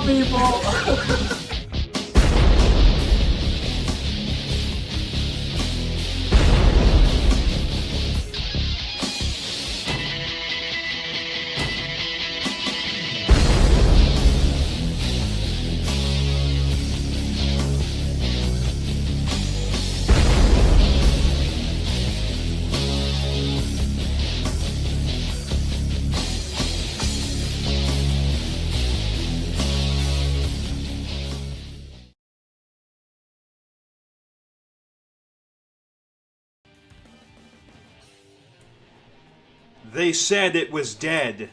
people! They said it was dead.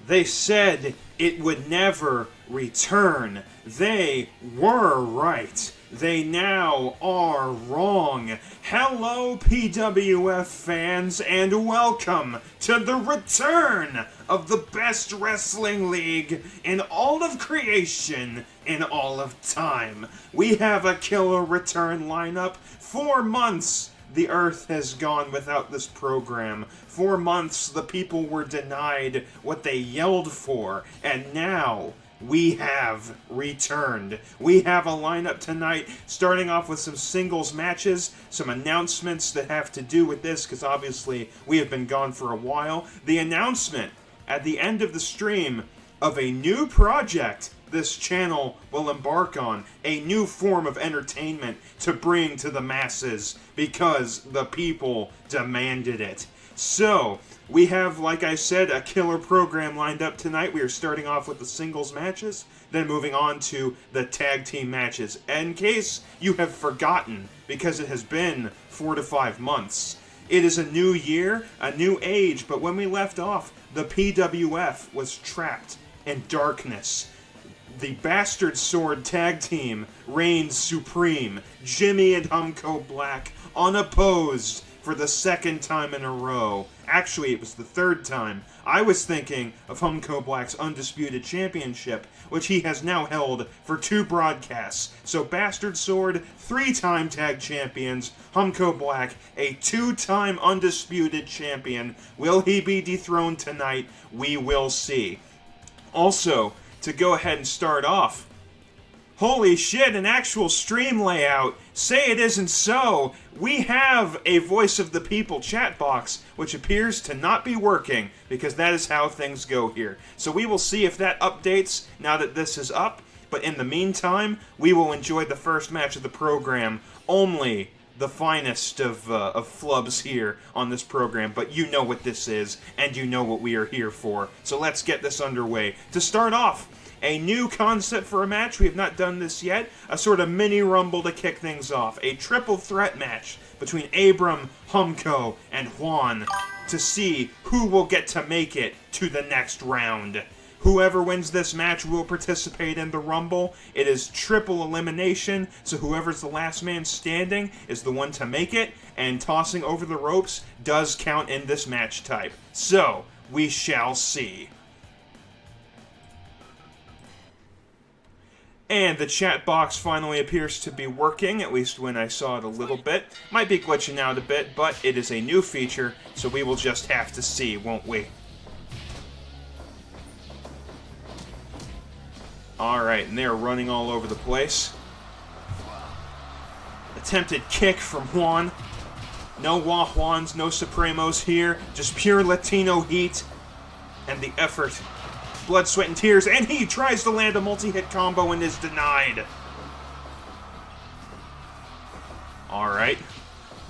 They said it would never return. They were right. They now are wrong. Hello, PWF fans, and welcome to the return of the best wrestling league in all of creation, in all of time. We have a killer return lineup. 4 months the earth has gone without this program. 4 months the people were denied what they yelled for, and now we have returned. We have a lineup tonight, starting off with some singles matches, some announcements that have to do with this, because obviously we have been gone for a while. The announcement at the end of the stream of a new project this channel will embark on, a new form of entertainment to bring to the masses because the people demanded it. So, we have, like I said, a killer program lined up tonight. We are starting off with the singles matches, then moving on to the tag team matches. In case you have forgotten, because it has been 4 to 5 months, it is a new year, a new age, but when we left off, the PWF was trapped in darkness. The Bastard Sword tag team reigns supreme. Jimmy and Humco Black unopposed for the 2nd time in a row. Actually, it was the 3rd time. I was thinking of Humco Black's Undisputed Championship, which he has now held for 2 broadcasts. So Bastard Sword, 3-time tag champions. Humco Black, a 2-time Undisputed champion. Will he be dethroned tonight? We will see. Also, to go ahead and start off, holy shit, an actual stream layout. Say it isn't so. We have a Voice of the People chat box, which appears to not be working, because that is how things go here. So we will see if that updates now that this is up, but in the meantime, we will enjoy the first match of the program. Only the finest of flubs here on this program, but you know what this is, and you know what we are here for. So let's get this underway. To start off, a new concept for a match. We have not done this yet. A sort of mini rumble to kick things off. A triple threat match between Abram, Humco, and Juan to see who will get to make it to the next round. Whoever wins this match will participate in the Rumble. It is triple elimination, so whoever's the last man standing is the one to make it, and tossing over the ropes does count in this match type. So, we shall see. And the chat box finally appears to be working, at least when I saw it a little bit. Might be glitching out a bit, but it is a new feature, so we will just have to see, won't we? Alright, and they're running all over the place. Attempted kick from Juan. No Juans, no Supremos here. Just pure Latino heat. And the effort. Blood, sweat, and tears. And he tries to land a multi-hit combo and is denied. Alright.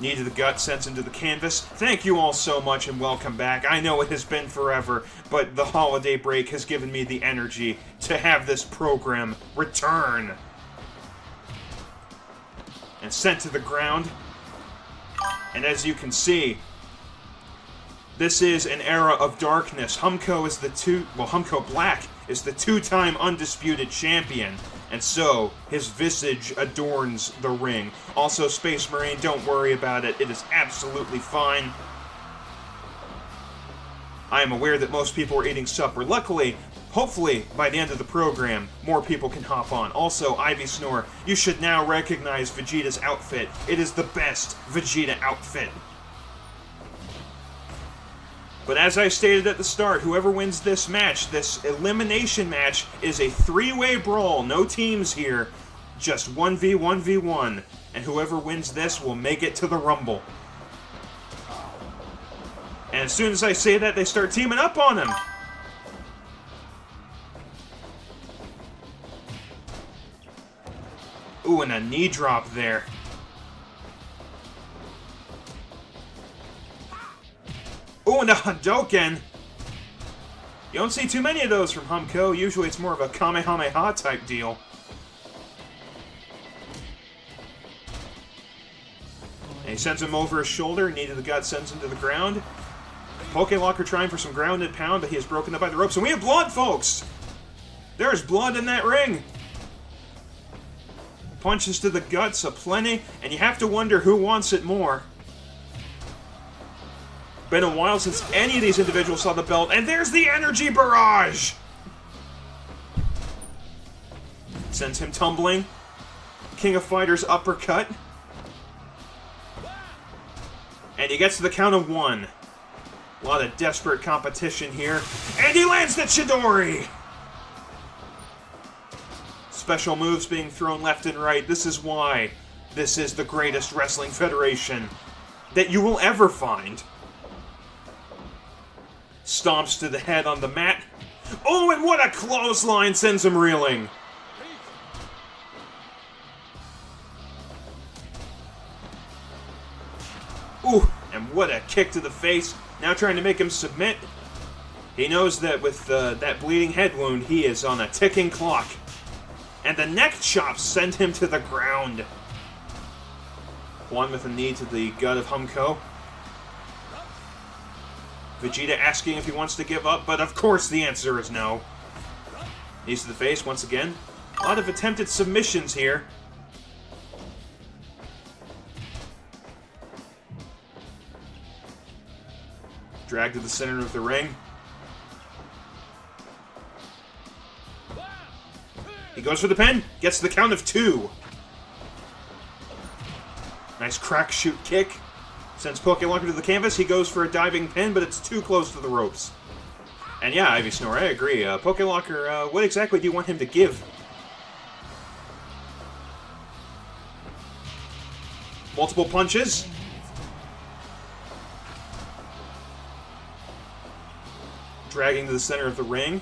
Knee to the gut, sends him to the canvas. Thank you all so much and welcome back. I know it has been forever, but the holiday break has given me the energy to have this program return. And sent to the ground. And as you can see, this is an era of darkness. Humco Black is the 2-time Undisputed Champion. And so, his visage adorns the ring. Also, Space Marine, don't worry about it. It is absolutely fine. I am aware that most people are eating supper. Luckily, hopefully, by the end of the program, more people can hop on. Also, Ivy Snore, you should now recognize Vegeta's outfit. It is the best Vegeta outfit. But as I stated at the start, whoever wins this match, this elimination match, is a three-way brawl. No teams here, just 1v1v1. And whoever wins this will make it to the Rumble. And as soon as I say that, they start teaming up on him. Ooh, and a knee drop there. Ooh, and a Hadouken! You don't see too many of those from Humco. Usually it's more of a Kamehameha type deal. And he sends him over his shoulder. Knee to the gut sends him to the ground. Pokelocker trying for some grounded pound, but he is broken up by the ropes. And we have blood, folks! There is blood in that ring! Punches to the guts aplenty, and you have to wonder who wants it more. Been a while since any of these individuals saw the belt, and there's the energy barrage! Sends him tumbling. King of Fighters uppercut. And he gets to the count of 1. A lot of desperate competition here. And he lands the Chidori! Special moves being thrown left and right. This is why this is the greatest wrestling federation that you will ever find. Stomps to the head on the mat. Oh, and what a clothesline sends him reeling. Ooh, and what a kick to the face. Now trying to make him submit. He knows that with that bleeding head wound, he is on a ticking clock. And the neck chops send him to the ground. One with a knee to the gut of Humco. Vegeta asking if he wants to give up, but of course the answer is no. Knees to the face once again. A lot of attempted submissions here. Dragged to the center of the ring. He goes for the pin, gets the count of 2. Nice crack shoot kick. Sends Pokelocker to the canvas. He goes for a diving pin, but it's too close to the ropes. And yeah, Ivy Snore, I agree. Pokelocker, what exactly do you want him to give? Multiple punches. Dragging to the center of the ring.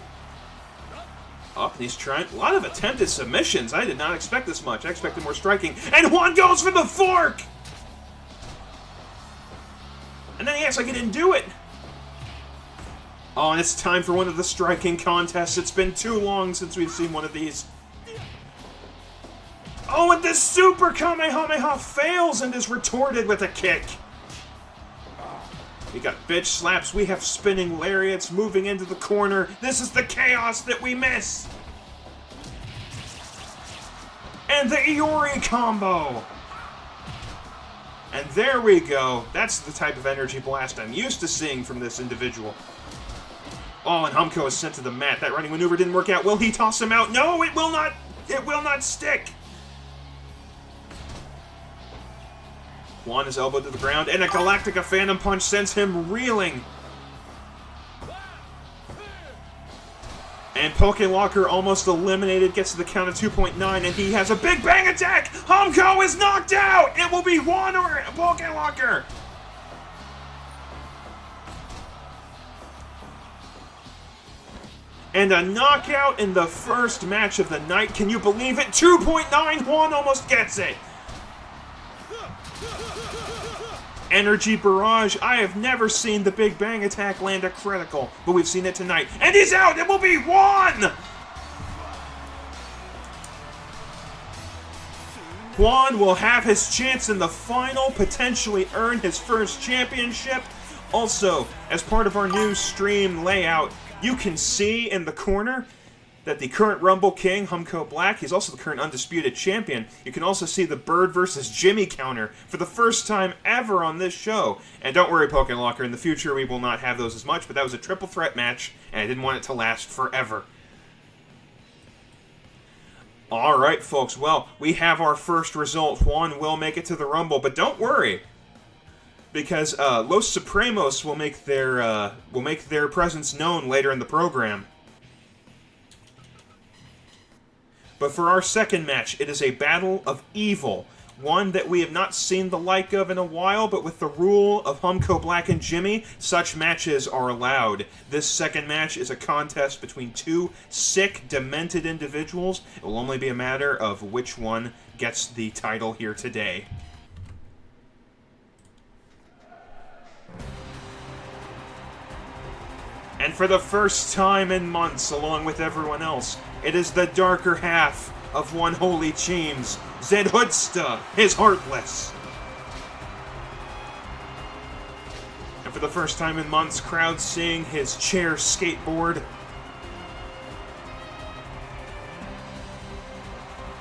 Up, and he's trying. A lot of attempted submissions. I did not expect this much. I expected more striking. And Juan goes for the fork! And then he acts like he didn't do it. Oh, and it's time for one of the striking contests. It's been too long since we've seen one of these. Oh, and this super Kamehameha fails and is retorted with a kick. We got bitch slaps, we have spinning lariats moving into the corner. This is the chaos that we miss. And the Iori combo. And there we go. That's the type of energy blast I'm used to seeing from this individual. Oh, and Humco is sent to the mat. That running maneuver didn't work out. Will he toss him out? No, it will not. It will not stick. Juan is elbowed to the ground, and a Galactica Phantom Punch sends him reeling. And Pokelocker almost eliminated, gets to the count of 2.9, and he has a Big Bang attack! Humco is knocked out! It will be Juan or Pokelocker! And a knockout in the first match of the night. Can you believe it? 2.9, Juan almost gets it! Energy barrage. I have never seen the Big Bang attack land a critical, but we've seen it tonight. And he's out! It will be Juan! Juan will have his chance in the final, potentially earn his first championship. Also, as part of our new stream layout, you can see in the corner that the current Rumble King, Humco Black, he's also the current undisputed champion. You can also see the Bird versus Jimmy counter for the first time ever on this show. And don't worry, Pokelocker, in the future we will not have those as much, but that was a triple threat match, and I didn't want it to last forever. Alright, folks, well, we have our first result. Juan will make it to the Rumble, but don't worry. because Los Supremos will make their presence known later in the program. But for our second match, it is a battle of evil. One that we have not seen the like of in a while, but with the rule of Humco, Black, and Jimmy, such matches are allowed. This second match is a contest between two sick, demented individuals. It will only be a matter of which one gets the title here today. And for the first time in months, along with everyone else, it is the darker half of one holy Cheems, Zedhudsta, his Heartless. And for the first time in months, crowds seeing his chair skateboard.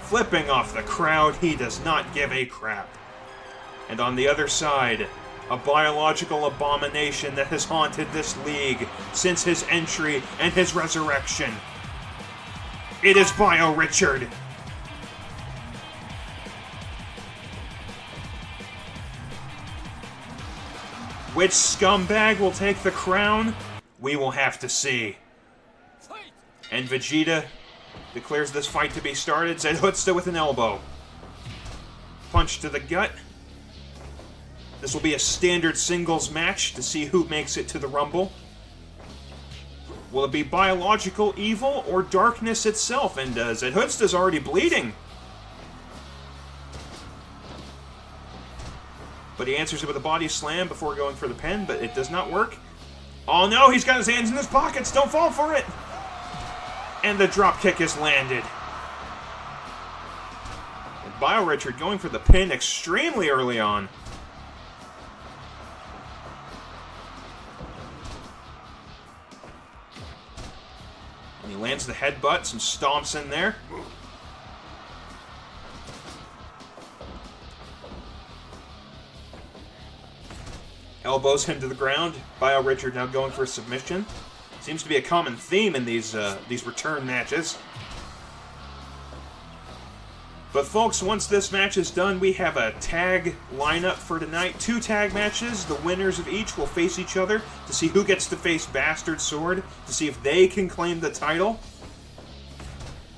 Flipping off the crowd, he does not give a crap. And on the other side, a biological abomination that has haunted this league since his entry and his resurrection. It is Bio Richard. Which scumbag will take the crown? We will have to see. And Vegeta declares this fight to be started. Zedhudsta with an elbow. Punch to the gut. This will be a standard singles match to see who makes it to the Rumble. Will it be biological evil or darkness itself? And Zedhudsta's already bleeding. But he answers it with a body slam before going for the pin, but it does not work. Oh no, he's got his hands in his pockets. Don't fall for it. And the dropkick is landed. And Bio Richard going for the pin extremely early on. And he lands the headbutt, some stomps in there. Elbows him to the ground. Bio Richard now going for a submission. Seems to be a common theme in these return matches. But folks, once this match is done, we have a tag lineup for tonight. 2 tag matches. The winners of each will face each other to see who gets to face Bastard Sword, to see if they can claim the title.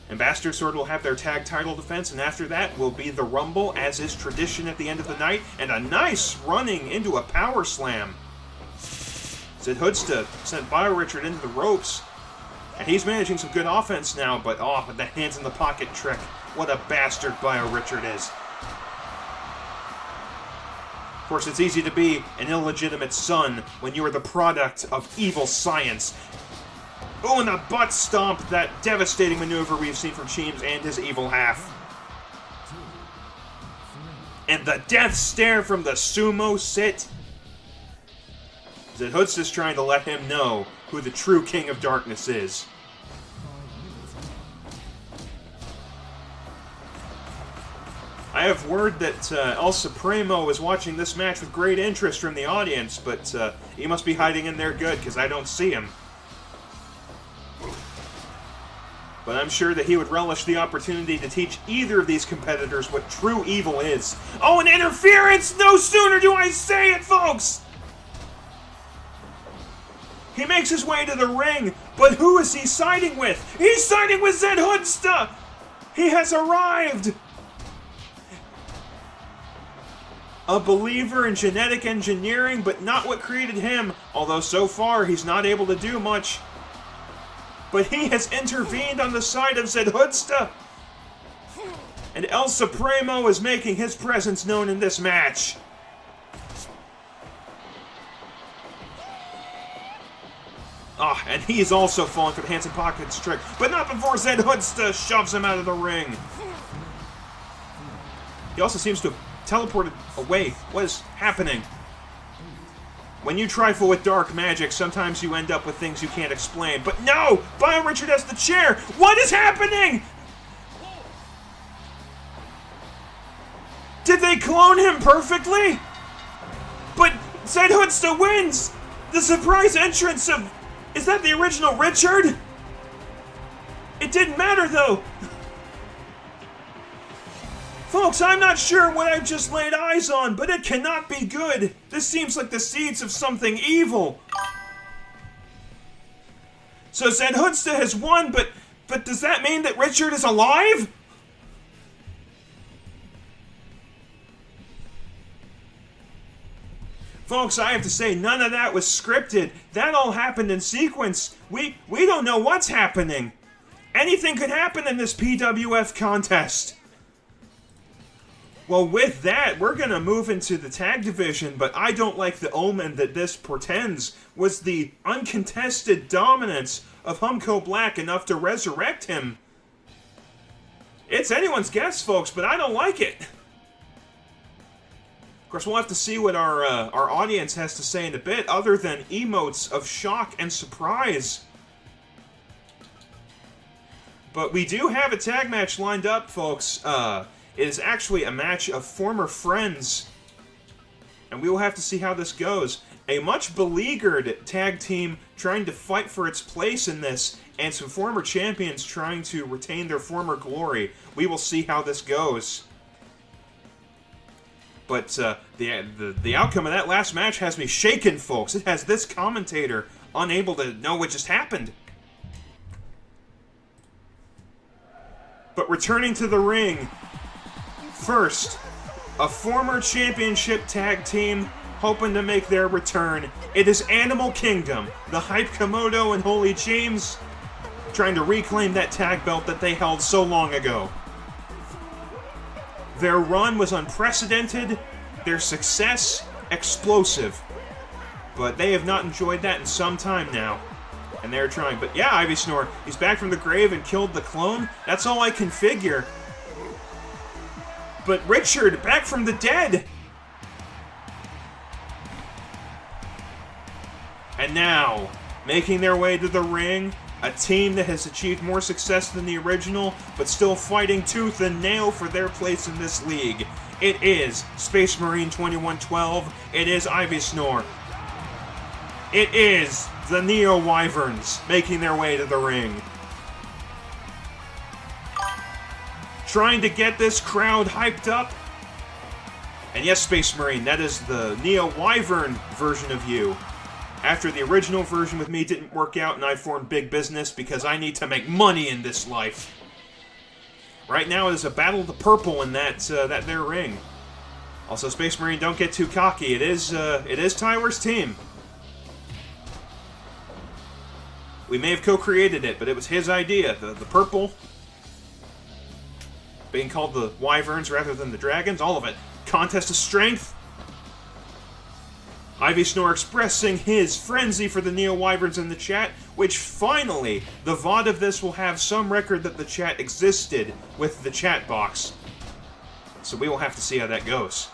And Bastard Sword will have their tag title defense, and after that will be the Rumble, as is tradition at the end of the night, and a nice running into a power slam. Zedhudsta sent Bio Richard into the ropes, and he's managing some good offense now, but the hands in the pocket trick. What a bastard Bio Richard is. Of course, it's easy to be an illegitimate son when you are the product of evil science. Oh, and a butt stomp, that devastating maneuver we've seen from Cheems and his evil half. And the death stare from the sumo sit. Zedhudsta's trying to let him know who the true King of Darkness is. I have word that El Supremo is watching this match with great interest from the audience, but he must be hiding in there good, because I don't see him. But I'm sure that he would relish the opportunity to teach either of these competitors what true evil is. Oh, an interference! No sooner do I say it, folks! He makes his way to the ring, but who is he siding with? He's siding with Zedhudsta! He has arrived! A believer in genetic engineering, but not what created him, although so far he's not able to do much. But he has intervened on the side of Zedhudsta. And El Supremo is making his presence known in this match. And he's also falling for the hands and pockets trick, but not before Zedhudsta shoves him out of the ring. He also seems to have teleported away. What is happening? When you trifle with dark magic, sometimes you end up with things you can't explain. But no! Bio Richard has the chair! What is happening? Did they clone him perfectly? But Zedhudsta wins! The surprise entrance of... Is that the original Richard? It didn't matter, though! Folks, I'm not sure what I've just laid eyes on, but it cannot be good. This seems like the seeds of something evil. So Zed Hoodsta has won, but does that mean that Richard is alive? Folks, I have to say, none of that was scripted. That all happened in sequence. We don't know what's happening. Anything could happen in this PWF contest. Well, with that, we're going to move into the tag division, but I don't like the omen that this portends. Was the uncontested dominance of Humco Black enough to resurrect him? It's anyone's guess, folks, but I don't like it. Of course, we'll have to see what our audience has to say in a bit, other than emotes of shock and surprise. But we do have a tag match lined up, folks. It is actually a match of former friends, and we will have to see how this goes. A much beleaguered tag team trying to fight for its place in this, and some former champions trying to retain their former glory. We will see how this goes. But the outcome of that last match has me shaken, folks. It has this commentator unable to know what just happened. But returning to the ring, first, a former championship tag team hoping to make their return. It is Animal Kingdom, the Hype Komodo and Holy James, trying to reclaim that tag belt that they held so long ago. Their run was unprecedented, their success explosive, but they have not enjoyed that in some time now. And they're trying, but yeah, Ivy Snore, he's back from the grave and killed the clone. That's all I can figure. But Richard, back from the dead! And now, making their way to the ring, a team that has achieved more success than the original, but still fighting tooth and nail for their place in this league. It is Space Marine 2112. It is Ivy Snore. It is the Neo Wyverns making their way to the ring. Trying to get this crowd hyped up. And yes, Space Marine, that is the Neo Wyvern version of you. After the original version with me didn't work out and I formed big business because I need to make money in this life. Right now it is a battle of the purple in that their ring. Also, Space Marine, don't get too cocky. It is Tyler's team. We may have co-created it, but it was his idea. The purple being called the Wyverns rather than the Dragons, all of it. Contest of strength. Ivy Snore expressing his frenzy for the Neo Wyverns in the chat, which finally, the VOD of this will have some record that the chat existed with the chat box. So we will have to see how that goes.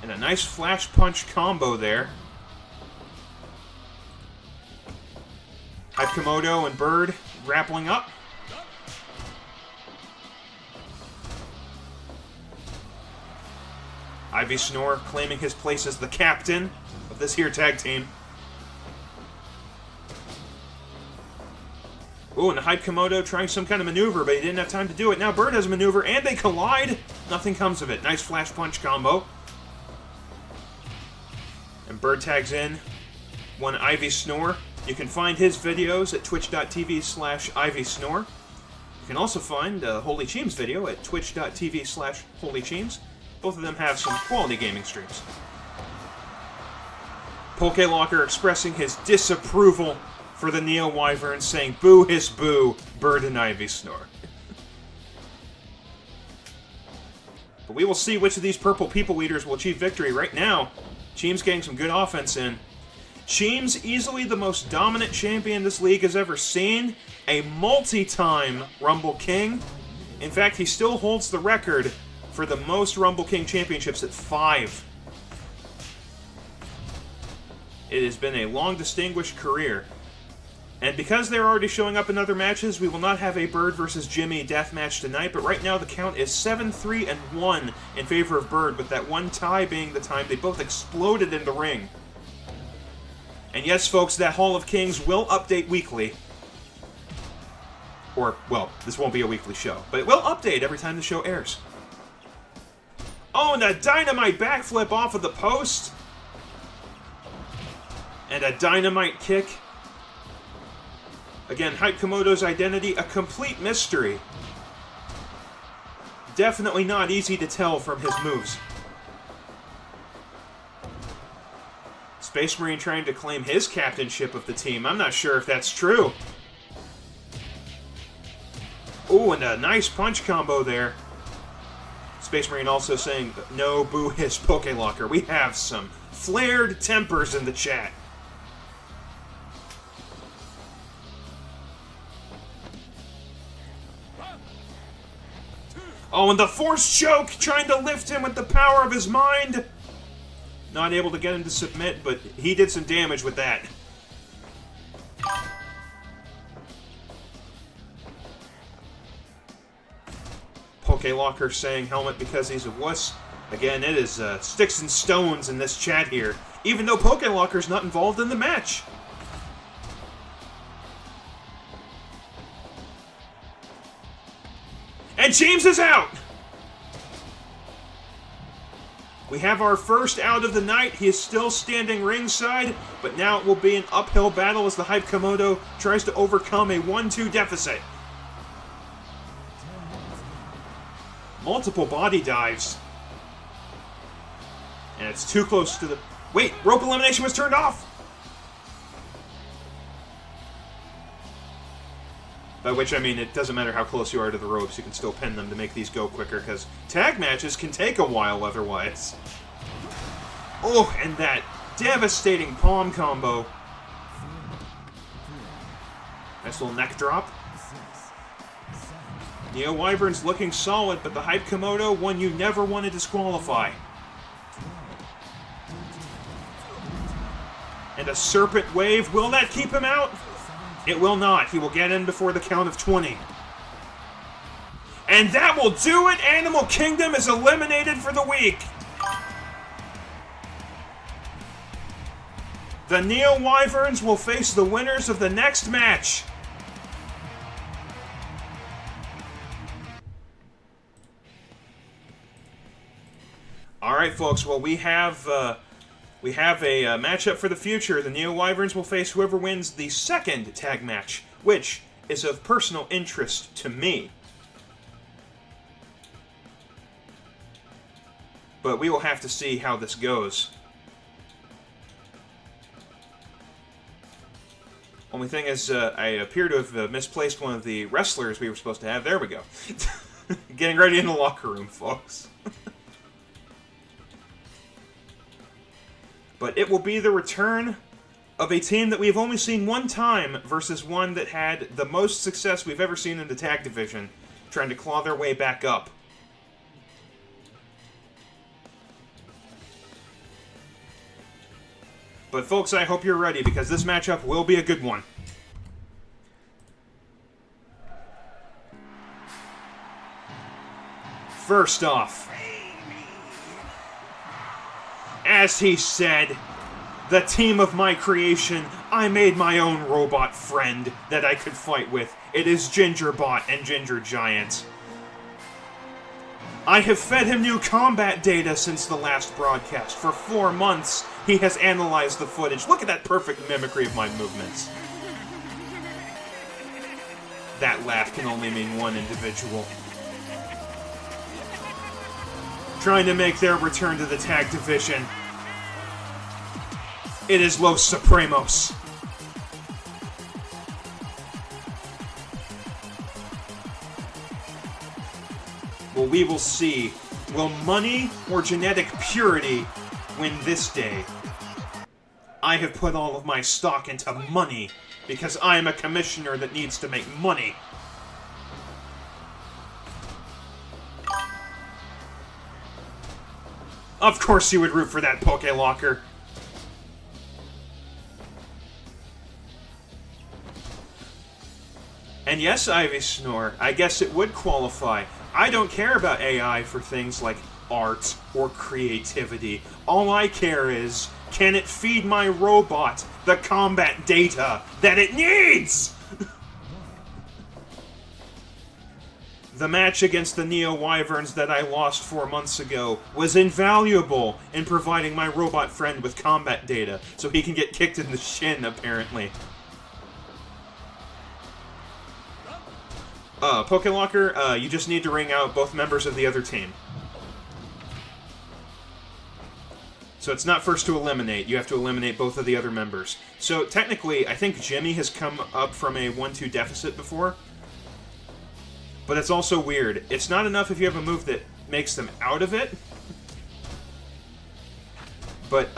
And a nice flash punch combo there. Hype Komodo and Bird grappling up. Ivy Snore claiming his place as the captain of this here tag team. Ooh, and the Hype Komodo trying some kind of maneuver, but he didn't have time to do it. Now Bird has a maneuver, and they collide. Nothing comes of it. Nice flash punch combo. And Bird tags in one Ivy Snore. You can find his videos at twitch.tv/IvySnore. You can also find Holy Cheems video at twitch.tv/HolyCheems. Both of them have some quality gaming streams. Pokelocker expressing his disapproval for the Neo Wyvern, saying, "Boo hiss boo, Bird and Ivy Snore." But we will see which of these purple people eaters will achieve victory. Right now, Cheems getting some good offense in. Cheems, easily the most dominant champion this league has ever seen. A multi-time Rumble King. In fact, he still holds the record for the most Rumble King championships at 5. It has been a long, distinguished career. And because they're already showing up in other matches, we will not have a Bird versus Jimmy death match tonight, but right now the count is 7-3-1 in favor of Bird, with that one tie being the time they both exploded in the ring. And yes, folks, that Hall of Kings will update weekly. Or, well, this won't be a weekly show, but it will update every time the show airs. Oh, and a dynamite backflip off of the post. And a dynamite kick. Again, Hype Komodo's identity, a complete mystery. Definitely not easy to tell from his moves. Space Marine trying to claim his captainship of the team. I'm not sure if that's true. Ooh, and a nice punch combo there. Space Marine also saying, no, boo his Pokelocker. We have some flared tempers in the chat. Oh, and the force choke, trying to lift him with the power of his mind. Not able to get him to submit, but he did some damage with that. Pokelocker saying helmet because he's a wuss. Again, it is sticks and stones in this chat here, even though Pokelocker's not involved in the match. And James is out! We have our first out of the night. He is still standing ringside, but now it will be an uphill battle as the Hype Komodo tries to overcome a 1-2 deficit. Multiple body dives. And it's too close to the... Wait, rope elimination was turned off! By which I mean it doesn't matter how close you are to the ropes, you can still pin them to make these go quicker, because tag matches can take a while otherwise. Oh, and that devastating palm combo. Nice little neck drop. Neo Wyvern's looking solid, but the Hype Komodo, one you never want to disqualify. And a Serpent Wave, will that keep him out? It will not. He will get in before the count of 20. And that will do it! Animal Kingdom is eliminated for the week! The Neo Wyverns will face the winners of the next match. Alright, folks, well, we have a matchup for the future. The Neo Wyverns will face whoever wins the second tag match, which is of personal interest to me. But we will have to see how this goes. Only thing is, I appear to have misplaced one of the wrestlers we were supposed to have. There we go. Getting ready in the locker room, folks. But it will be the return of a team that we have only seen one time versus one that had the most success we've ever seen in the tag division, trying to claw their way back up. But folks, I hope you're ready, because this matchup will be a good one. First off, as he said, the team of my creation, I made my own robot friend that I could fight with. It is Gingerbot and Ginger Giant. I have fed him new combat data since the last broadcast. For 4 months, he has analyzed the footage. Look at that perfect mimicry of my movements. That laugh can only mean one individual. Trying to make their return to the tag division. It is Los Supremos. Well, we will see. Will money or genetic purity win this day? I have put all of my stock into money, because I am a commissioner that needs to make money. Of course you would root for that Pokelocker. And yes, Ivy Snore, I guess it would qualify. I don't care about AI for things like art or creativity. All I care is, can it feed my robot the combat data that it needs? The match against the Neo Wyverns that I lost 4 months ago was invaluable in providing my robot friend with combat data, so he can get kicked in the shin, apparently. Pokelocker, you just need to ring out both members of the other team. So it's not first to eliminate, you have to eliminate both of the other members. So technically, I think Jimmy has come up from a 1-2 deficit before. But it's also weird. It's not enough if you have a move that makes them out of it. But,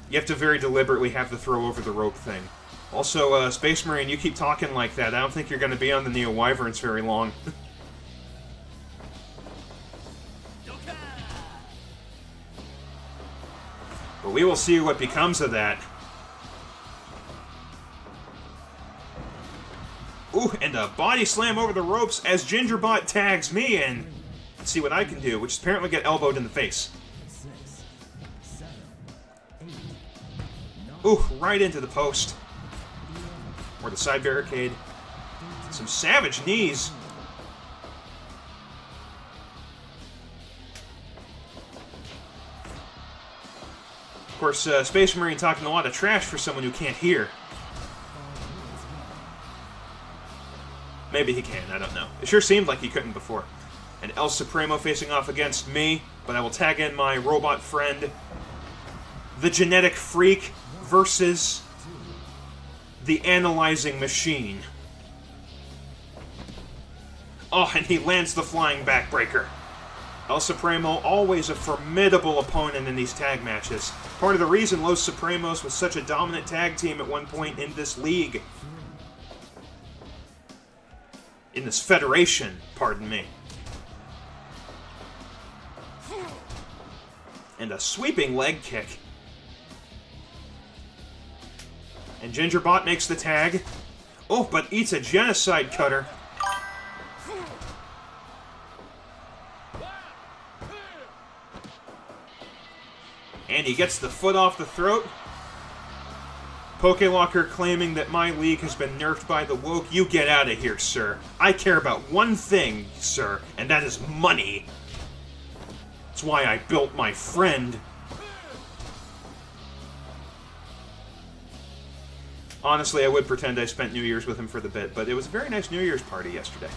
you have to very deliberately have the throw over the rope thing. Also, Space Marine, you keep talking like that. I don't think you're going to be on the Neo Wyverns very long. But we will see what becomes of that. Ooh, and a body slam over the ropes as Gingerbot tags me in. Let's see what I can do, which is apparently get elbowed in the face. Ooh, right into the post. Or the side barricade. Some savage knees. Of course, Space Marine talking a lot of trash for someone who can't hear. Maybe he can, I don't know. It sure seemed like he couldn't before. And El Supremo facing off against me, but I will tag in my robot friend. The Genetic Freak versus the Analyzing Machine. Oh, and he lands the Flying Backbreaker. El Supremo, always a formidable opponent in these tag matches. Part of the reason Los Supremos was such a dominant tag team at one point in this league. In this federation, pardon me. And a sweeping leg kick. And Gingerbot makes the tag. Oh, but eats a genocide cutter. And he gets the foot off the throat. Pokelocker claiming that my league has been nerfed by the woke. You get out of here, sir. I care about one thing, sir, and that is money. That's why I built my friend. Honestly, I would pretend I spent New Year's with him for the bit, but it was a very nice New Year's party yesterday.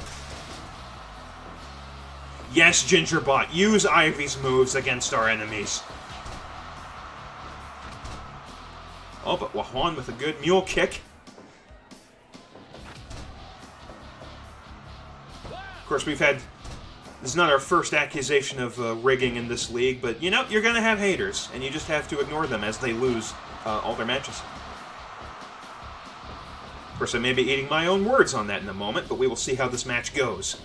Yes, Gingerbot, use Ivy's moves against our enemies. Oh, but Wahuan with a good mule kick. Of course, we've had... This is not our first accusation of rigging in this league, but, you know, you're going to have haters, and you just have to ignore them as they lose all their matches. Of course, I may be eating my own words on that in a moment, but we will see how this match goes.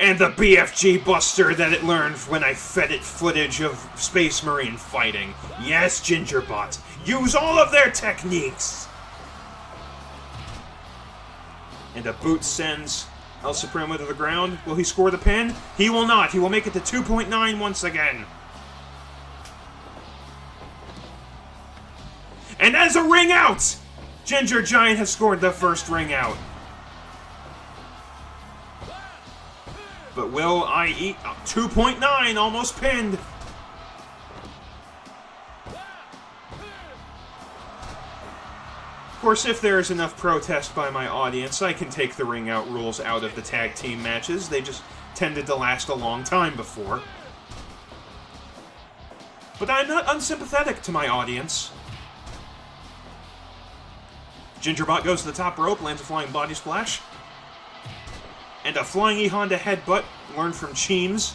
And the BFG Buster that it learned when I fed it footage of Space Marine fighting. Yes, Gingerbot, use all of their techniques! And a boot sends El Supremo to the ground. Will he score the pin? He will not. He will make it to 2.9 once again. And as a ring out! Ginger Giant has scored the first ring out. But will I eat 2.9, almost pinned. Of course, if there is enough protest by my audience, I can take the ring out rules out of the tag team matches. They just tended to last a long time before. But I'm not unsympathetic to my audience. Gingerbot goes to the top rope, lands a flying body splash. And a flying E-Honda headbutt, learned from Cheems.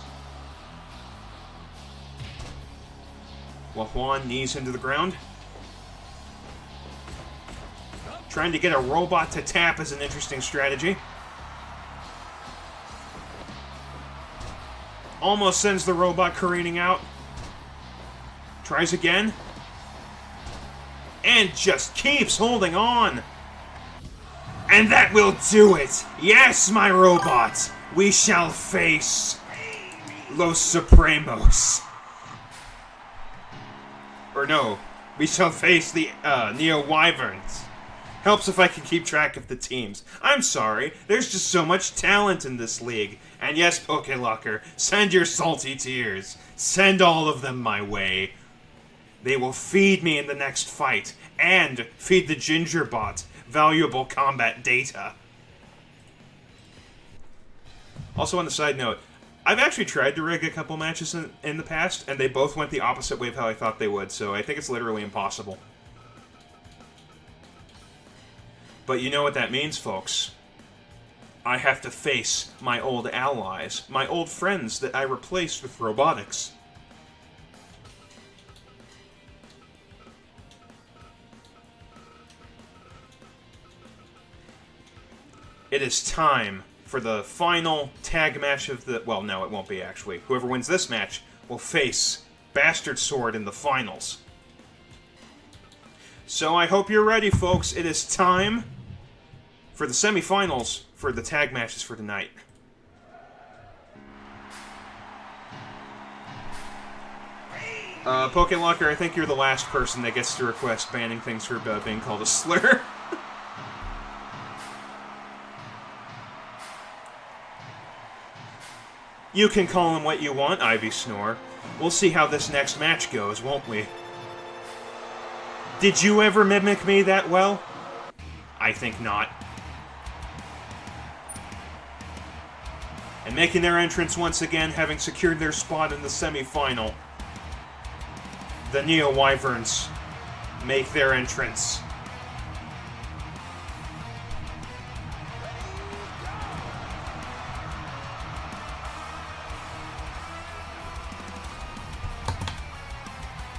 Wahuan knees into the ground. Trying to get a robot to tap is an interesting strategy. Almost sends the robot careening out. Tries again. and just keeps holding on. And that will do it! Yes, my robots! We shall face Los Supremos. Or no, we shall face the Neo Wyverns. Helps if I can keep track of the teams. I'm sorry, there's just so much talent in this league. And yes, PokeLocker, send your salty tears. Send all of them my way. They will feed me in the next fight, and feed the Gingerbot valuable combat data. Also on the side note, I've actually tried to rig a couple matches in the past, and they both went the opposite way of how I thought they would, so I think it's literally impossible. But you know what that means, folks. I have to face my old allies, my old friends that I replaced with robotics. It is time for the final tag match of the... Well, no, it won't be, actually. Whoever wins this match will face Bastard Sword in the finals. So I hope you're ready, folks. It is time for the semifinals for the tag matches for tonight. PokeLocker, I think you're the last person that gets to request banning things for being called a slur. You can call him what you want, Ivy Snore. We'll see how this next match goes, won't we? Did you ever mimic me that well? I think not. And making their entrance once again, having secured their spot in the semi-final, the Neo Wyverns make their entrance.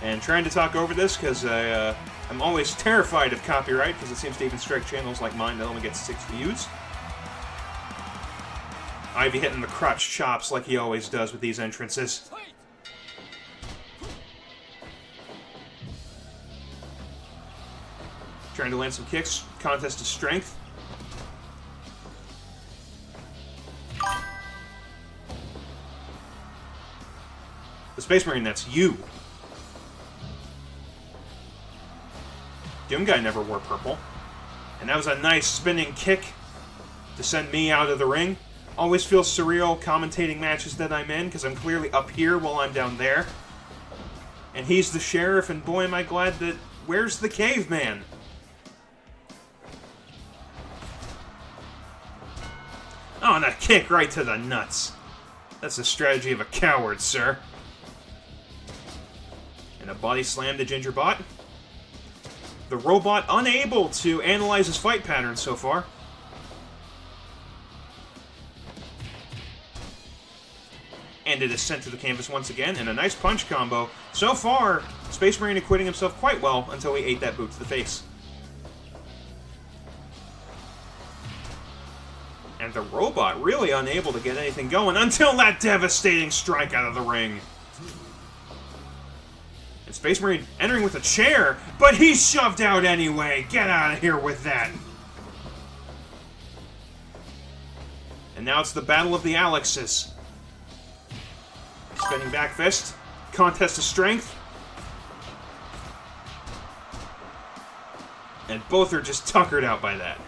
And trying to talk over this because I'm always terrified of copyright because it seems to even strike channels like mine that only get 6 views. Ivy hitting the crotch chops like he always does with these entrances. Trying to land some kicks. Contest of strength. The Space Marine, that's you. Doom Guy never wore purple. And that was a nice spinning kick to send me out of the ring. Always feels surreal commentating matches that I'm in, because I'm clearly up here while I'm down there. And he's the sheriff, and boy am I glad that... Where's the caveman? Oh, and a kick right to the nuts. That's the strategy of a coward, sir. And a body slam to Gingerbot. The robot unable to analyze his fight pattern so far. And it is sent to the canvas once again, and a nice punch combo. So far, Space Marine acquitting himself quite well until he ate that boot to the face. And the robot really unable to get anything going until that devastating strike out of the ring. And Space Marine entering with a chair, but he's shoved out anyway. Get out of here with that. And now it's the battle of the Alexes. Spinning back fist. Contest of strength. And both are just tuckered out by that.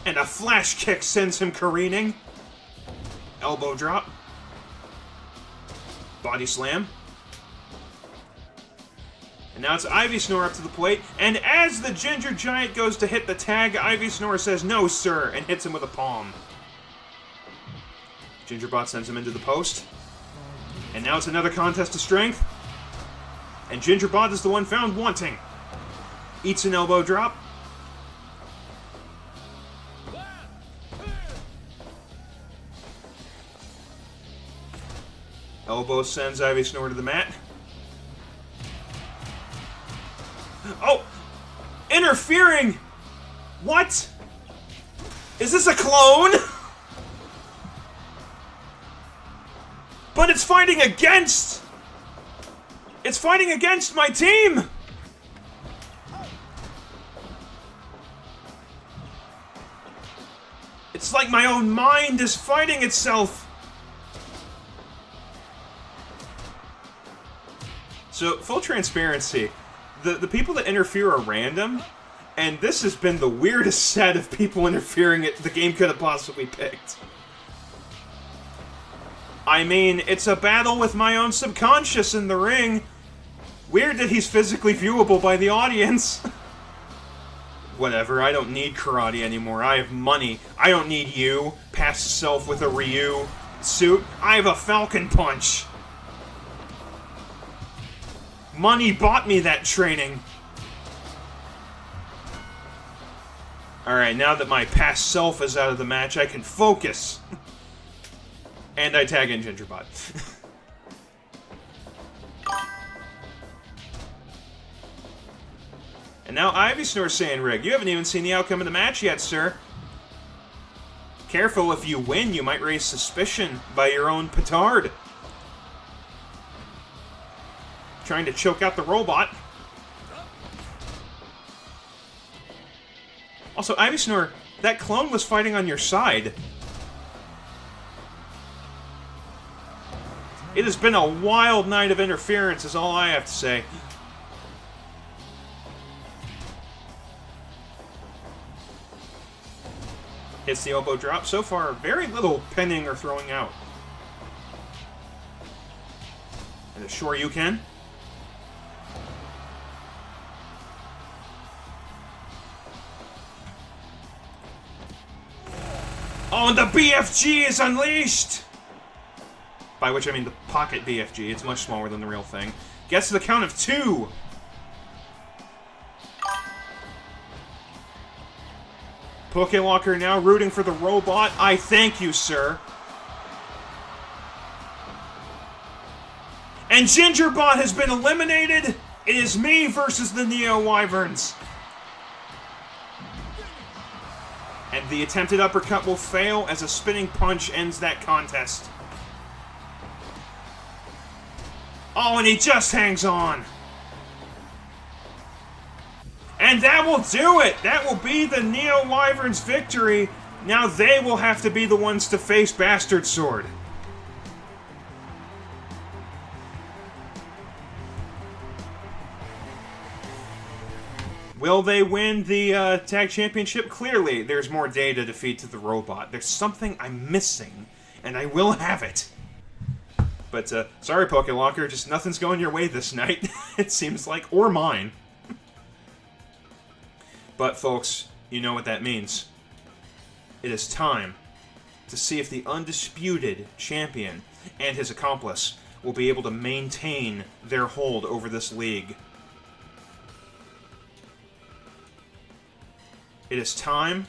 And a flash kick sends him careening. Elbow drop. Body slam. And now it's Ivy Snore up to the plate. And as the Ginger Giant goes to hit the tag, Ivy Snore says, "No, sir," and hits him with a palm. Gingerbot sends him into the post. And now it's another contest of strength. And Gingerbot is the one found wanting. Eats an elbow drop. Elbow sends Ivy Snore to the mat. Oh! Interfering! What? Is this a clone? But it's fighting against... It's fighting against my team! It's like my own mind is fighting itself. So, full transparency, the people that interfere are random, and this has been the weirdest set of people interfering the game could have possibly picked. I mean, it's a battle with my own subconscious in the ring. Weird that he's physically viewable by the audience. Whatever, I don't need karate anymore. I have money. I don't need you, past self with a Ryu suit. I have a Falcon Punch. Money bought me that training. Alright, now that my past self is out of the match, I can focus. And I tag in Gingerbot. And now Ivysaur saying, Rig, you haven't even seen the outcome of the match yet, sir. Careful, if you win, you might raise suspicion by your own petard. Trying to choke out the robot. Also, Ivysaur, that clone was fighting on your side. It has been a wild night of interference, is all I have to say. Hits the elbow drop. So far, very little pinning or throwing out. And a sure you can. Oh, and the BFG is unleashed! By which I mean the pocket BFG. It's much smaller than the real thing. Gets to the count of 2! Pokewalker now rooting for the robot. I thank you, sir. And Gingerbot has been eliminated! It is me versus the Neo Wyverns. And the attempted uppercut will fail as a spinning punch ends that contest. Oh, and he just hangs on. And that will do it! That will be the Neo Wyverns' victory. Now they will have to be the ones to face Bastard Sword. Will they win the tag championship? Clearly, there's more data defeat to the robot. There's something I'm missing, and I will have it. But, sorry, Pokelocker, just nothing's going your way this night, it seems like, or mine. But, folks, you know what that means. It is time to see if the undisputed champion and his accomplice will be able to maintain their hold over this league. It is time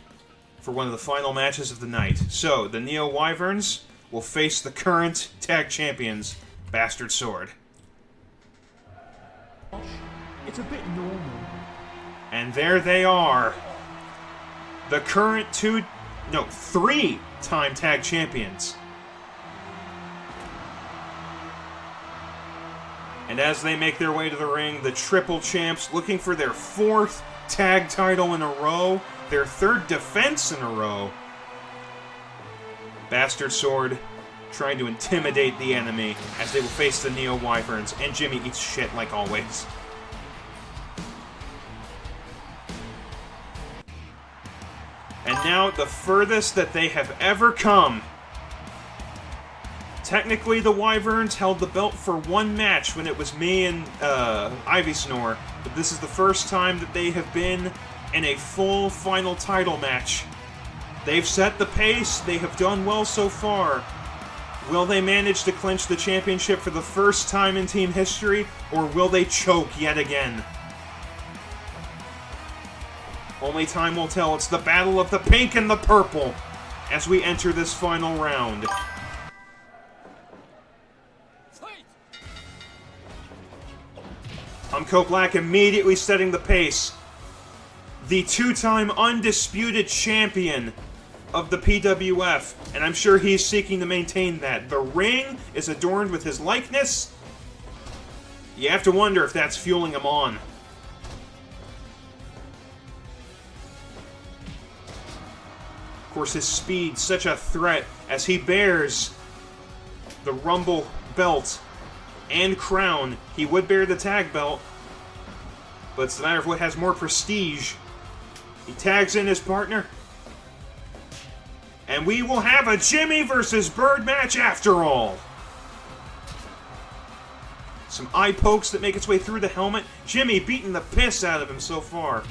for one of the final matches of the night. So, the Neo Wyverns will face the current tag champions, Bastard Sword. It's a bit normal. And there they are. The current 3-time tag champions. And as they make their way to the ring, the triple champs looking for their 4th tag title in a row, their 3rd defense in a row. Bastard Sword trying to intimidate the enemy as they will face the Neo Wyverns, and Jimmy eats shit like always. And now the furthest that they have ever come. Technically, the Wyverns held the belt for one match when it was me and Ivysaur, but this is the first time that they have been in a full final title match. They've set the pace, they have done well so far. Will they manage to clinch the championship for the first time in team history, or will they choke yet again? Only time will tell. It's the battle of the pink and the purple as we enter this final round. Humco Black immediately setting the pace. The 2-time undisputed champion of the PWF, and I'm sure he's seeking to maintain that. The ring is adorned with his likeness. You have to wonder if that's fueling him on. course, his speed, such a threat as he bears the Rumble belt and crown. He would bear the tag belt, but it's a matter of what has more prestige. He tags in his partner, and we will have a Jimmy versus Bird match after all. Some eye pokes that make its way through the helmet. Jimmy beating the piss out of him so far.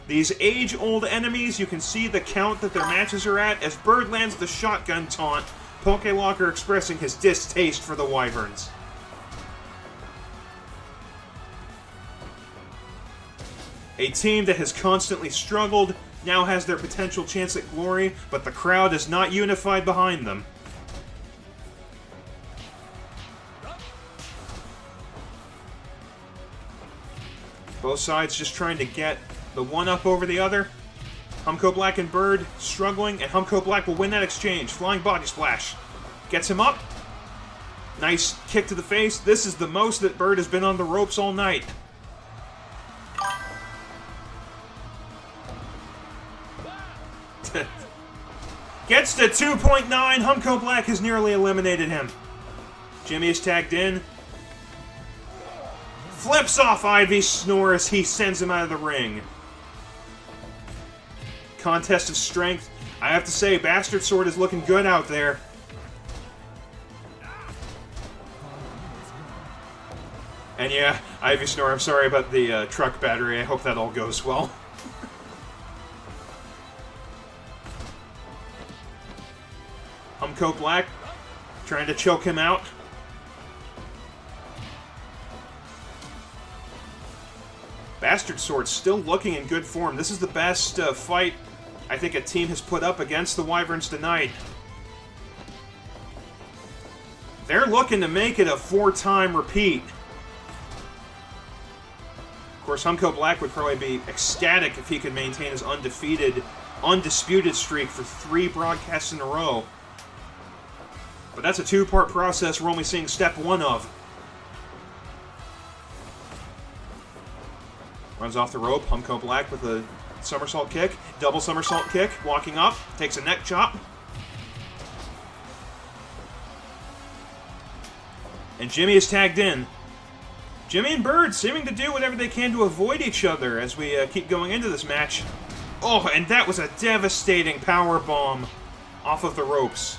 These age-old enemies, you can see the count that their matches are at as Bird lands the shotgun taunt. Pokelocker expressing his distaste for the Wyverns. A team that has constantly struggled now has their potential chance at glory, but the crowd is not unified behind them. Both sides just trying to get the one up over the other. Humco Black and Bird struggling, and Humco Black will win that exchange. Flying body splash. Gets him up. Nice kick to the face. This is the most that Bird has been on the ropes all night. Gets to 2.9. Humco Black has nearly eliminated him. Jimmy is tagged in. Flips off Ivy Snore as he sends him out of the ring. Contest of strength. I have to say, Bastard Sword is looking good out there. And yeah, Ivy Snore, I'm sorry about the truck battery. I hope that all goes well. Humco Black trying to choke him out. Bastard Sword still looking in good form. This is the best fight I think a team has put up against the Wyverns tonight. They're looking to make it a 4-time repeat. Of course, Humco Black would probably be ecstatic if he could maintain his undisputed streak for 3 broadcasts in a row. But that's a 2-part process we're only seeing step 1 of. Runs off the rope, Humco Black with a somersault kick, double somersault kick, walking up, takes a neck chop. And Jimmy is tagged in. Jimmy and Bird seeming to do whatever they can to avoid each other as we keep going into this match. Oh, and that was a devastating power bomb off of the ropes.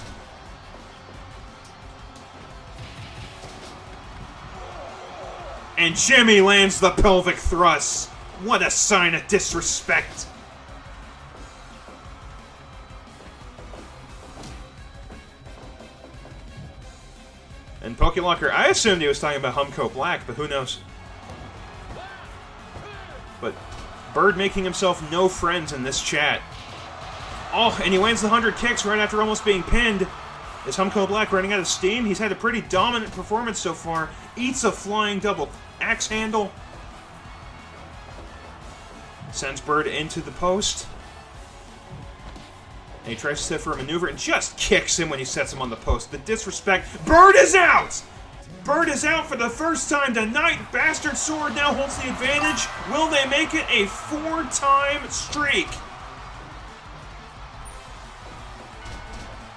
And Jimmy lands the pelvic thrust. What a sign of disrespect. And Pokelocker, I assumed he was talking about Humco Black, but who knows. But Bird making himself no friends in this chat. Oh, and he lands the 100 kicks right after almost being pinned. Is Humco Black running out of steam? He's had a pretty dominant performance so far. Eats a flying double axe handle. Sends Bird into the post. And he tries to set for a maneuver and just kicks him when he sets him on the post. The disrespect. Bird is out! Bird is out for the first time tonight. Bastard Sword now holds the advantage. Will they make it a 4-time streak?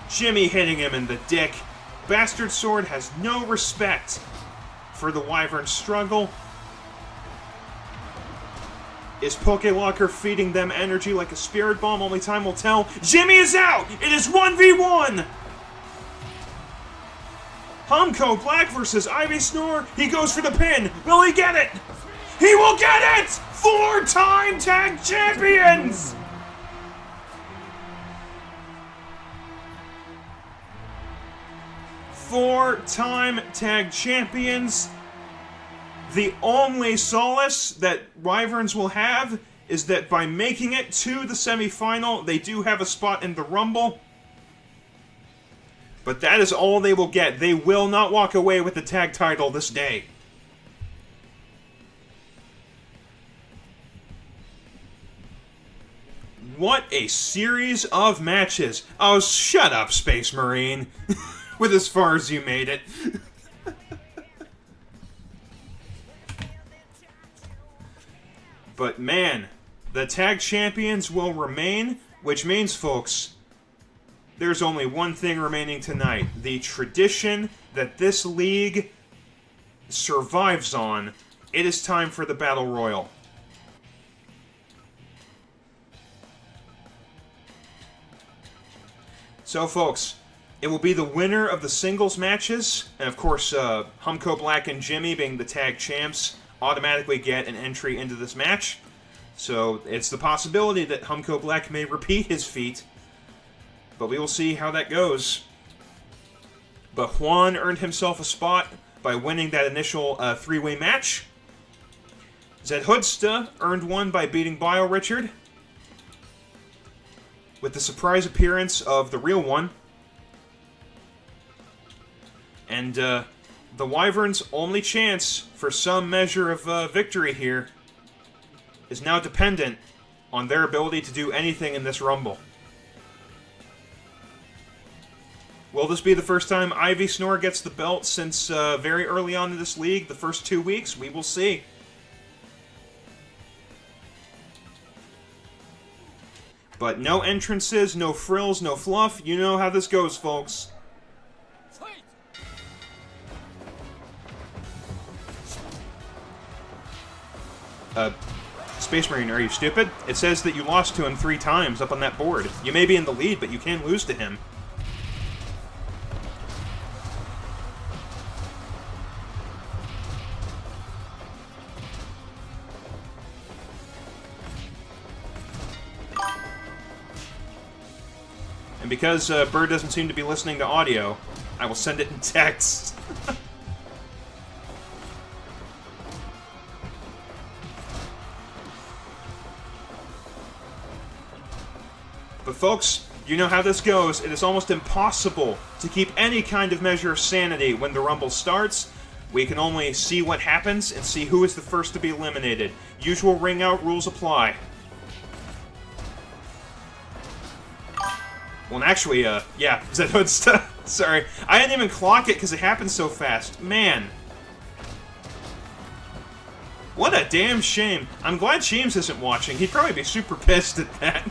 Jimmy hitting him in the dick. Bastard Sword has no respect for the Wyvern struggle. Is Pokelocker feeding them energy like a spirit bomb? Only time will tell. Jimmy is out! It is 1v1! Humco Black versus Ivy Snore. He goes for the pin. Will he get it? He will get it! 4-time tag champions! Four-time tag champions. The only solace that Wyverns will have is that by making it to the semifinal, they do have a spot in the Rumble. But that is all they will get. They will not walk away with the tag title this day. What a series of matches. Oh, shut up, Space Marine. With as far as you made it. But man, the tag champions will remain. Which means, folks, there's only one thing remaining tonight. The tradition that this league survives on. It is time for the Battle Royal. So, folks, it will be the winner of the singles matches, and of course, Humco Black and Jimmy, being the tag champs, automatically get an entry into this match. So, it's the possibility that Humco Black may repeat his feat, but we will see how that goes. But Juan earned himself a spot by winning that initial three-way match. Zed Hoodsta earned one by beating Bio Richard, with the surprise appearance of the real one. And the Wyvern's only chance for some measure of victory here is now dependent on their ability to do anything in this Rumble. Will this be the first time Ivy Snore gets the belt since very early on in this league, the first 2 weeks? We will see. But no entrances, no frills, no fluff. You know how this goes, folks. Space Marine, are you stupid? It says that you lost to him 3 times up on that board. You may be in the lead, but you can lose to him. And because Bird doesn't seem to be listening to audio, I will send it in text. But folks, you know how this goes. It is almost impossible to keep any kind of measure of sanity when the Rumble starts. We can only see what happens and see who is the first to be eliminated. Usual ring out rules apply. Well, and actually, yeah, Zed Hoodsta. Sorry. I didn't even clock it because it happened so fast. Man. What a damn shame. I'm glad Sheems isn't watching. He'd probably be super pissed at that.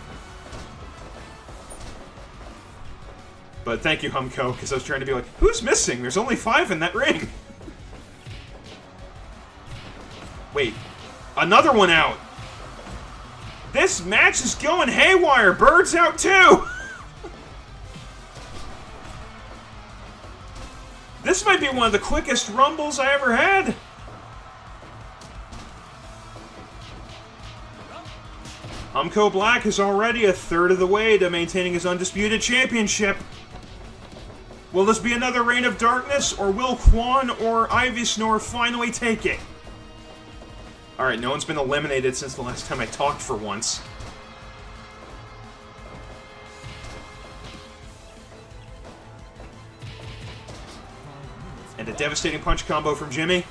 But thank you, Humco, because I was trying to be like, who's missing? There's only 5 in that ring. Wait. Another one out. This match is going haywire. Bird's out too. This might be one of the quickest Rumbles I ever had. Humco Black is already a third of the way to maintaining his undisputed championship. Will this be another Reign of Darkness, or will Quan or Ivy Snore finally take it? Alright, no one's been eliminated since the last time I talked for once. And a devastating punch combo from Jimmy.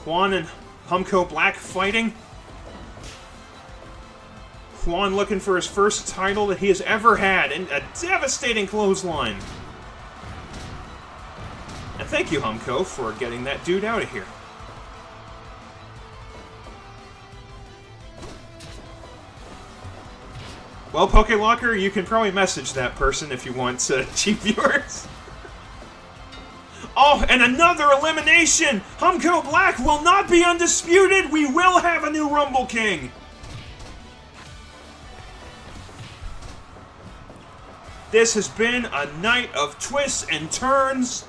Quan and Humco Black fighting. Quan looking for his first title that he has ever had, and a devastating clothesline. And thank you, Humco, for getting that dude out of here. Well, PokeLocker, you can probably message that person if you want cheap viewers. Oh, and another elimination! Humco Black will not be undisputed! We will have a new Rumble King! This has been a night of twists and turns.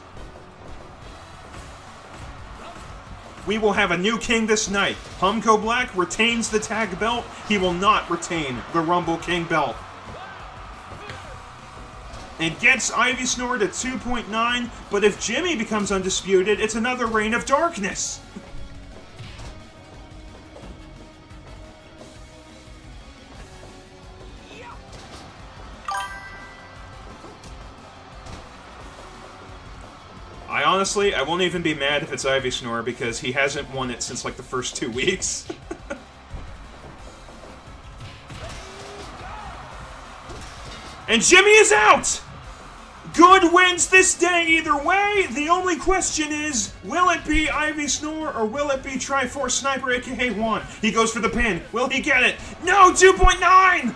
We will have a new king this night. Humco Black retains the tag belt. He will not retain the Rumble King belt. And gets Ivy Snore to 2.9, but if Jimmy becomes undisputed, it's another Reign of Darkness. Honestly, I won't even be mad if it's Ivy Snore because he hasn't won it since like the first 2 weeks. And Jimmy is out! Good wins this day either way. The only question is, will it be Ivy Snore or will it be Triforce Sniper, aka Juan? He goes for the pin. Will he get it? No, 2.9!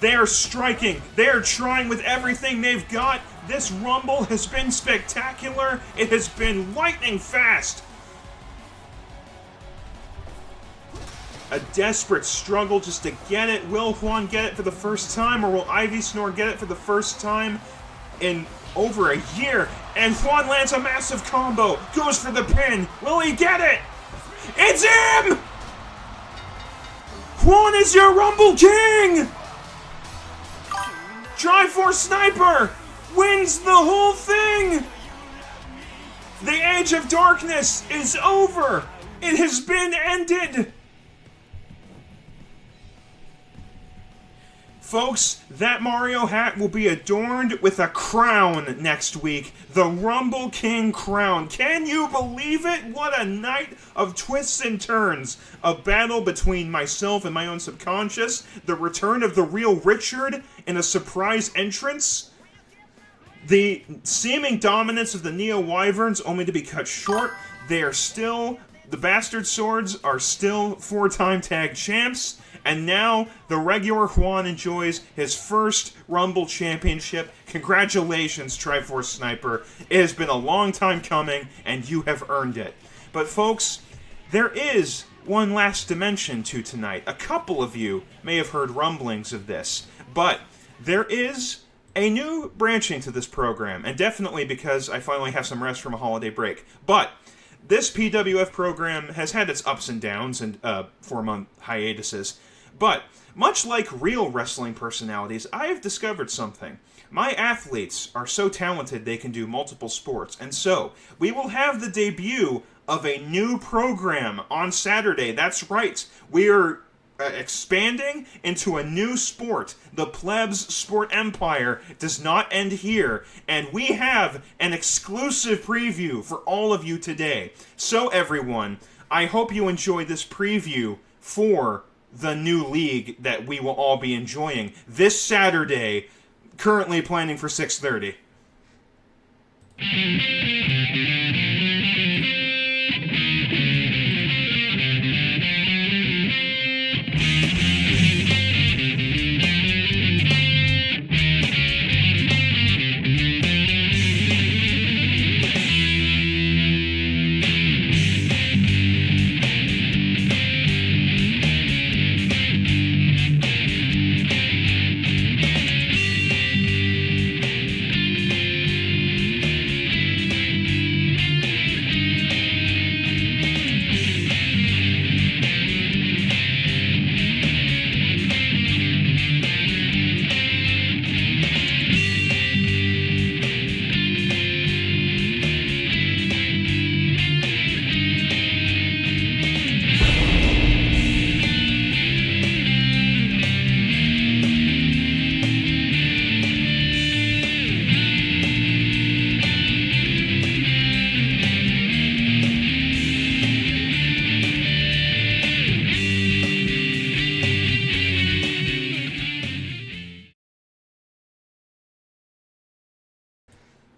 They are striking. They are trying with everything they've got. This Rumble has been spectacular. It has been lightning fast. A desperate struggle just to get it. Will Juan get it for the first time, or will Ivy Snore get it for the first time in over a year? And Juan lands a massive combo, goes for the pin. Will he get it? It's him! Juan is your Rumble King! Triforce Sniper wins the whole thing! The Age of Darkness is over! It has been ended! Folks, that Mario hat will be adorned with a crown next week. The Rumble King crown. Can you believe it? What a night of twists and turns. A battle between myself and my own subconscious. The return of the real Richard in a surprise entrance. The seeming dominance of the Neo Wyverns only to be cut short. They are still... The Bastard Swords are still 4-time tag champs. And now, the regular Juan enjoys his first Rumble Championship. Congratulations, Triforce Sniper. It has been a long time coming, and you have earned it. But folks, there is one last dimension to tonight. A couple of you may have heard rumblings of this, but there is a new branching to this program, and definitely because I finally have some rest from a holiday break. But this PWF program has had its ups and downs and 4-month hiatuses. But, much like real wrestling personalities, I have discovered something. My athletes are so talented they can do multiple sports, and so, we will have the debut of a new program on Saturday. That's right, we are expanding into a new sport. The Plebs Sport Empire does not end here, and we have an exclusive preview for all of you today. So everyone, I hope you enjoy this preview for the new league that we will all be enjoying this Saturday, currently planning for 6:30.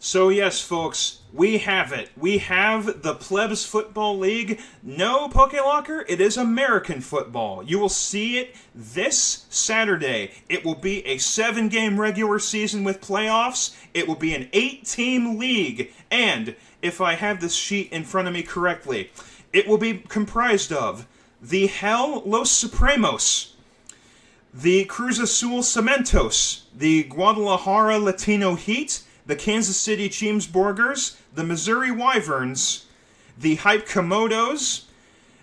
So yes, folks, we have it. We have the Plebs Football League. No Pokelocker, it is American football. You will see it this Saturday. It will be a 7-game regular season with playoffs. It will be an 8-team league. And, if I have this sheet in front of me correctly, it will be comprised of the Hell Los Supremos, the Cruz Azul Cementos, the Guadalajara Latino Heat, the Kansas City Cheemsburgers, the Missouri Wyverns, the Hype Komodos,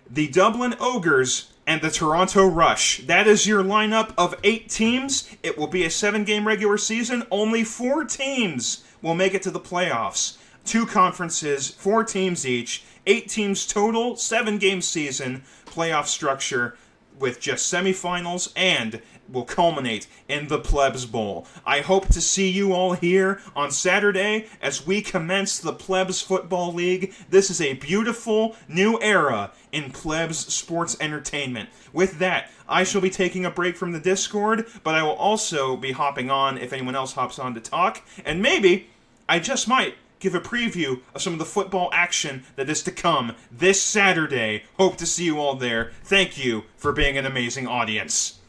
the Dublin Ogres, and the Toronto Rush. That is your lineup of 8 teams. It will be a 7-game regular season. Only 4 teams will make it to the playoffs. 2 conferences, 4 teams each, 8 teams total, 7-game season, playoff structure with just semifinals and will culminate in the Plebs Bowl. I hope to see you all here on Saturday as we commence the Plebs Football League. This is a beautiful new era in Plebs sports entertainment. With that, I shall be taking a break from the Discord, but I will also be hopping on if anyone else hops on to talk, and maybe, I just might, give a preview of some of the football action that is to come this Saturday. Hope to see you all there. Thank you for being an amazing audience.